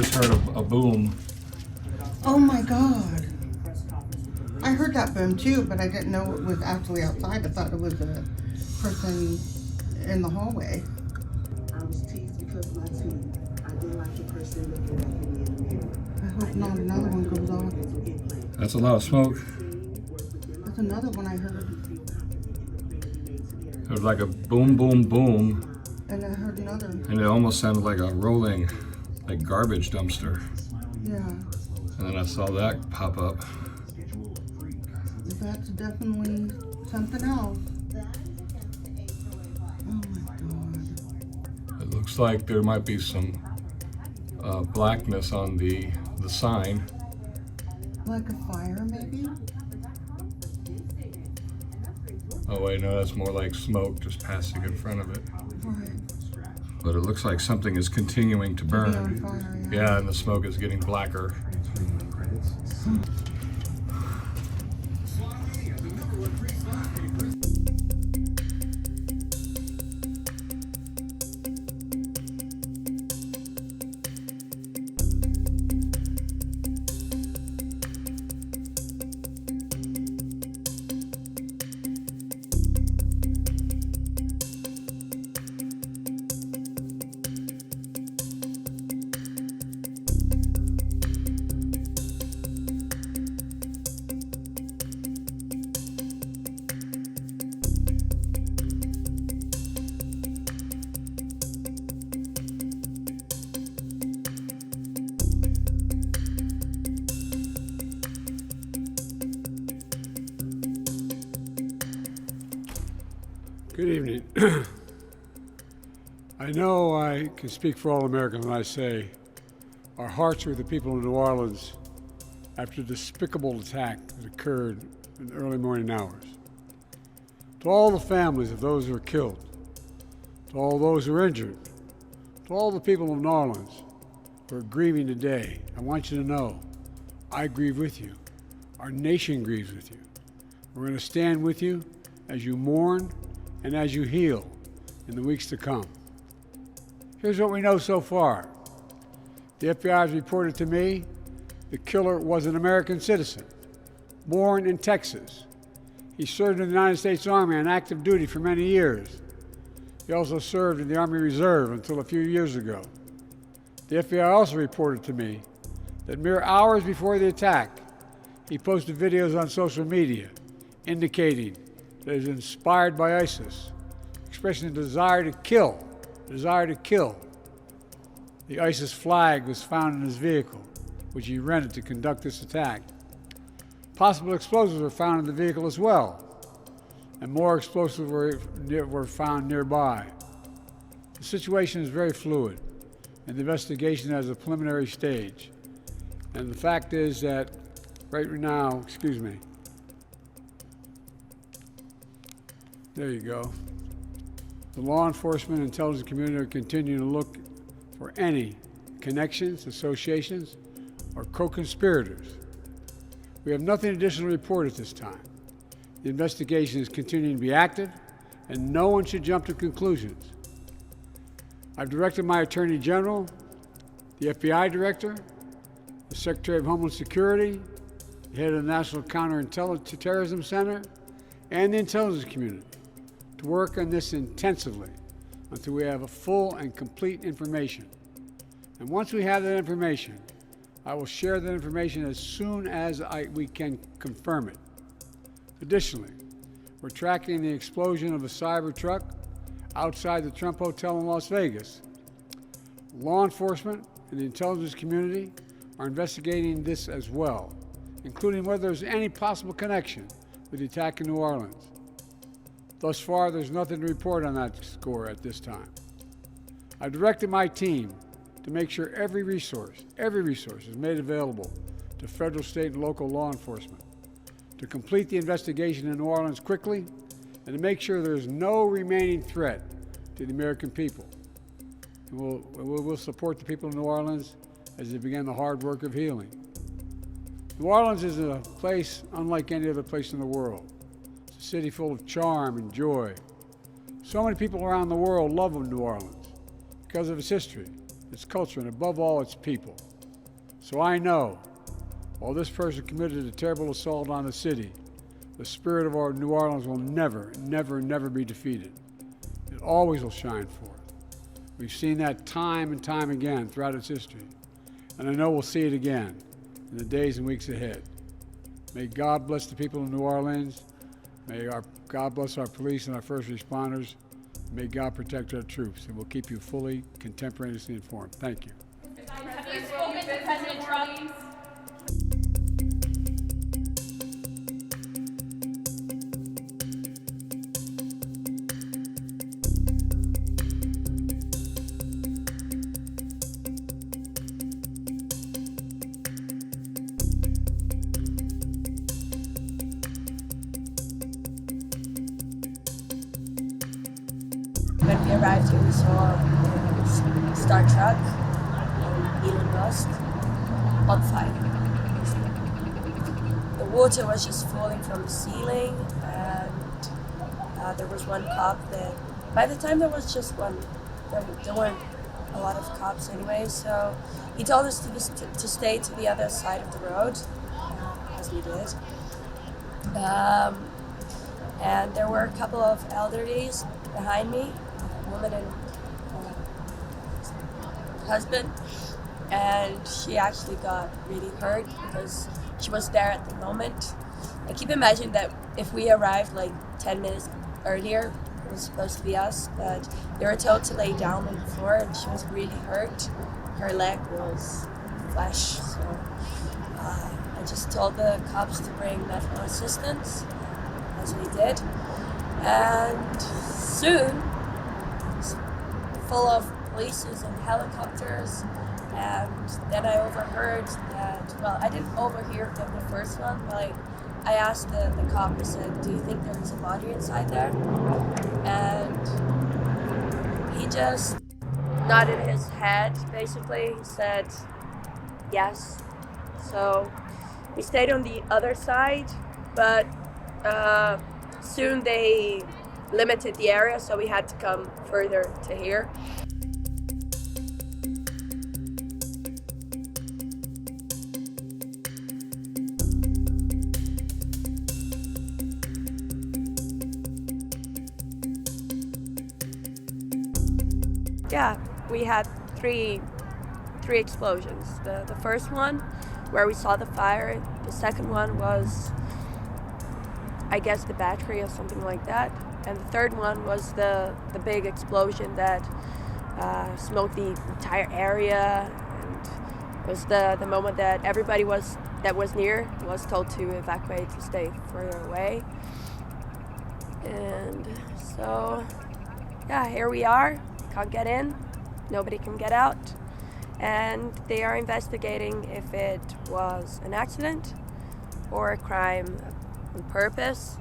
just heard a boom. Oh my God. I heard that boom too, but I didn't know it was actually outside. I thought it was a person in the hallway. I was teased because of my teeth. I didn't like the person looking back at me in the mirror. I hope not another one goes off. That's a lot of smoke. That's another one I heard. It was like a boom, boom, boom. And I heard another. And it almost sounded like a rolling, like garbage dumpster. Yeah. And then I saw that pop up. That's definitely something else. Oh my God. It looks like there might be some blackness on the sign. Like a fire, maybe? Oh wait, no, that's more like smoke just passing in front of it. Right. But it looks like something is continuing to burn. On fire, Yeah, and the smoke is getting blacker. Good evening. I know I can speak for all Americans when I say our hearts are with the people of New Orleans after the despicable attack that occurred in the early morning hours. To all the families of those who were killed, to all those who were injured, to all the people of New Orleans who are grieving today, I want you to know I grieve with you. Our nation grieves with you. We're going to stand with you as you mourn and as you heal in the weeks to come. Here's what we know so far. The FBI has reported to me the killer was an American citizen, born in Texas. He served in the United States Army on active duty for many years. He also served in the Army Reserve until a few years ago. The FBI also reported to me that mere hours before the attack, he posted videos on social media indicating that he was inspired by ISIS, expressing a desire to kill. The ISIS flag was found in his vehicle, which he rented to conduct this attack. Possible explosives were found in the vehicle as well, and more explosives were found nearby. The situation is very fluid, and the investigation has a preliminary stage. And the fact is that right now, there you go. The law enforcement and intelligence community are continuing to look for any connections, associations, or co-conspirators. We have nothing additional to report at this time. The investigation is continuing to be active, and no one should jump to conclusions. I've directed my Attorney General, the FBI Director, the Secretary of Homeland Security, the head of the National Counterterrorism Center, and the intelligence community to work on this intensively until we have a full and complete information. And once we have that information, I will share that information as soon as we can confirm it. Additionally, we're tracking the explosion of a Cybertruck outside the Trump Hotel in Las Vegas. Law enforcement and the intelligence community are investigating this as well, including whether there's any possible connection with the attack in New Orleans. Thus far, there's nothing to report on that score at this time. I've directed my team to make sure every resource is made available to federal, state, and local law enforcement to complete the investigation in New Orleans quickly and to make sure there is no remaining threat to the American people. And we'll support the people of New Orleans as they begin the hard work of healing. New Orleans is a place unlike any other place in the world. It's a city full of charm and joy. So many people around the world love New Orleans because of its history, its culture, and above all, its people. So I know, while this person committed a terrible assault on the city, the spirit of our New Orleans will never, never, never be defeated. It always will shine forth. We've seen that time and time again throughout its history, and I know we'll see it again in the days and weeks ahead. May God bless the people of New Orleans. May God bless our police and our first responders. May God protect our troops, and we'll keep you fully, contemporaneously informed. Thank you. Have you spoken to President Trump? When we arrived here, we saw a Star Truck and Elon Musk on fire. The water was just falling from the ceiling, and there was one cop that, by the time there was just one, there weren't a lot of cops anyway, so he told us to stay to the other side of the road, as we did. And there were a couple of elderlies behind me, a woman and husband, and she actually got really hurt because she was there at the moment. I keep imagining that if we arrived like 10 minutes earlier, it was supposed to be us, but they were told to lay down on the floor, and she was really hurt. Her leg was flesh, so I just told the cops to bring medical assistance, as we did, and soon, full of police and helicopters, and then I overheard that, well, I didn't overhear the first one, but I asked the cop, I said, do you think there's a body inside there? And he just nodded his head, basically. He said, yes. So we stayed on the other side, but soon they limited the area, so we had to come further to here. Yeah, we had three explosions. The first one, where we saw the fire. The second one was, I guess, the battery or something like that. And the third one was the big explosion that smoked the entire area. And it was the moment that everybody that was near was told to evacuate, to stay further away. And so, yeah, here we are. Can't get in, nobody can get out, and they are investigating if it was an accident or a crime on purpose.